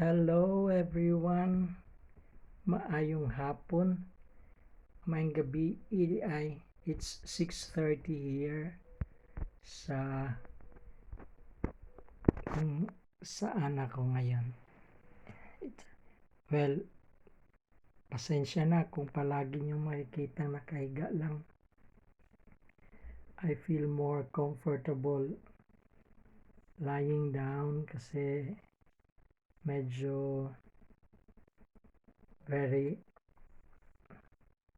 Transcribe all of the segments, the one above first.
Hello everyone, maayong hapon, maayong gabi, it's 6:30 here sa kung saan ako ngayon. Well, pasensya na kung palagi nyo makikita nakahiga lang. I feel more comfortable lying down kasi medyo very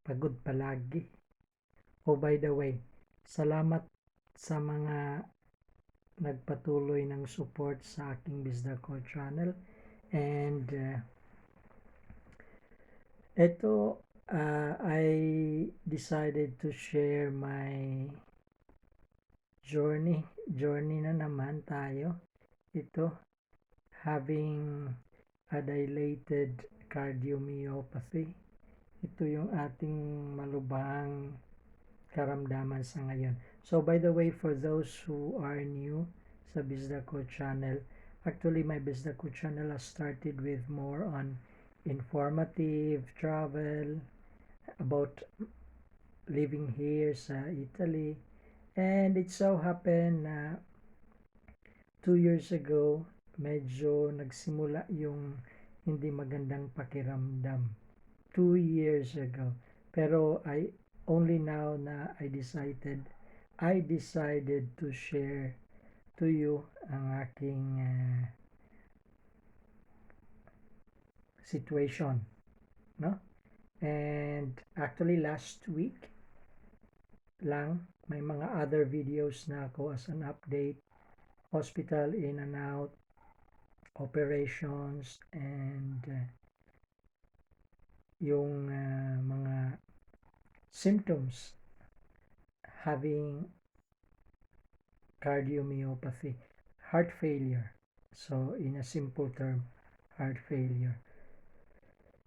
pagod palagi. Oh, by the way, salamat sa mga nagpatuloy ng support sa aking Bizdako channel. And I decided to share my journey na naman tayo. Ito, having a dilated cardiomyopathy. Ito yung ating malubhang karamdaman sa ngayon. So by the way, for those who are new sa Bizdako channel, actually my Bizdako channel has started with more on informative travel, about living here sa Italy, and it so happened na 2 years ago medyo nagsimula yung hindi magandang pakiramdam. 2 years ago, pero only now na I decided to share to you ang aking situation, no? And actually last week lang may mga other videos na ako as an update, hospital in and out, operations, and yung mga symptoms having cardiomyopathy, heart failure. So in a simple term, heart failure.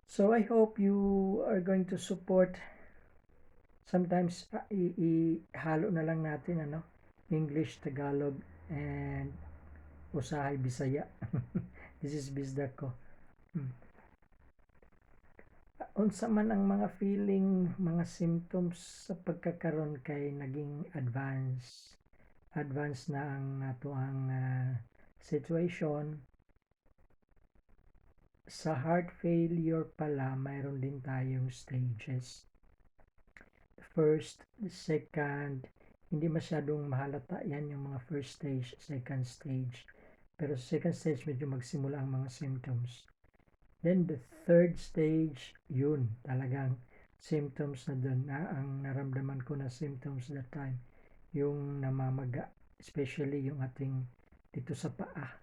So I hope you are going to support. Sometimes ihalo na lang natin English, Tagalog, and Usahay, Bisaya. This is Bizdako. Unsa man ang mga feeling, mga symptoms sa pagkakaroon kay naging advance na ang ato ang situation. Sa heart failure pala, mayroon din tayong stages. First, second, hindi masyadong mahalata yan yung mga first stage, second stage. Pero sa second stage, medyo magsimula ang mga symptoms. Then the third stage, yun, talagang symptoms na dun. Ang naramdaman ko na symptoms that time, yung namamaga, especially yung ating dito sa paa.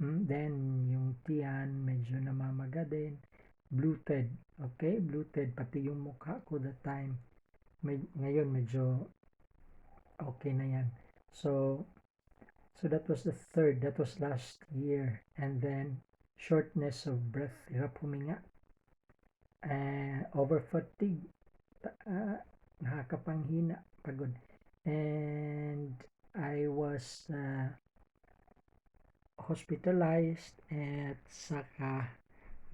Then yung tiyan, medyo namamaga din. Bloated, okay? Bloated, pati yung mukha ko that time. Ngayon, medyo okay na yan. So that was the third, that was last year. And then, shortness of breath, hirap huminga, over fatigue, nakakapanghina, pagod, and I was hospitalized at saka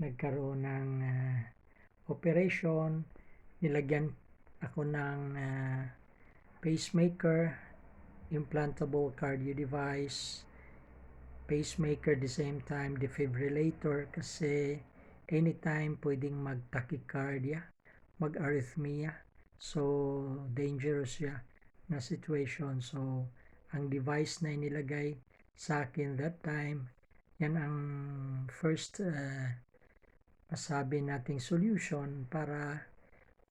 nagkaroon ng operation, nilagyan ako ng pacemaker, implantable cardio device, pacemaker, the same time defibrillator, kasi anytime pwedeng mag-tachycardia, mag-arrhythmia, so dangerous siya na situation. So ang device na inilagay sa akin that time, yan ang first masabi nating solution para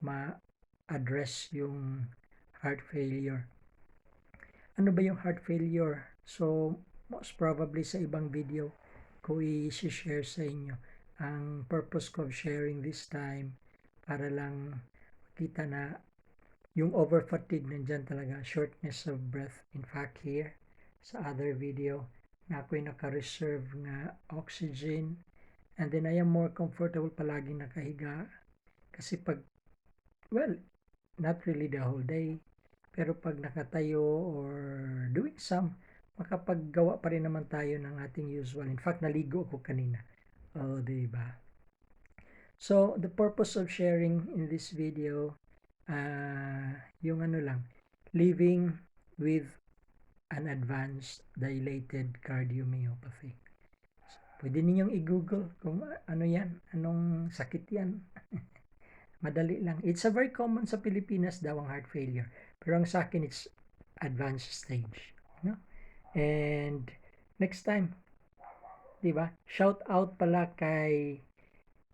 ma-address yung heart failure. Ano ba yung heart failure? So most probably sa ibang video ko i-share sa inyo. Ang purpose ko of sharing this time, para lang makita na yung over fatigue nandyan talaga, shortness of breath. In fact, here sa other video na ako'y naka-reserve nga oxygen, and then I am more comfortable palagi nakahiga kasi well, not really the whole day, pero pag nakatayo or doing some, makapaggawa pa rin naman tayo ng ating usual. In fact, naligo ako kanina. Oh, diba? So, the purpose of sharing in this video, yung ano lang, living with an advanced dilated cardiomyopathy. Pwede ninyong i-google kung ano yan, anong sakit yan. Madali lang. It's a very common sa Pilipinas daw ang heart failure. Pero ang sa akin, it's advanced stage. No? And next time, di ba? Shout out pala kay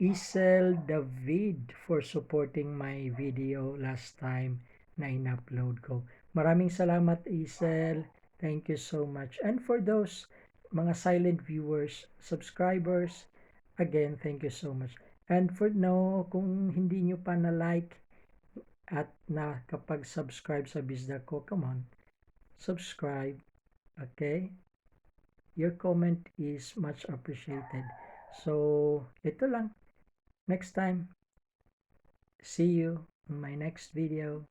Isel David for supporting my video last time na in-upload ko. Maraming salamat, Isel. Thank you so much. And for those mga silent viewers, subscribers, again, thank you so much. And for now, kung hindi nyo pa na-like at nakapag-subscribe sa Bizda ko, come on, subscribe, okay? Your comment is much appreciated. So, ito lang. Next time, see you in my next video.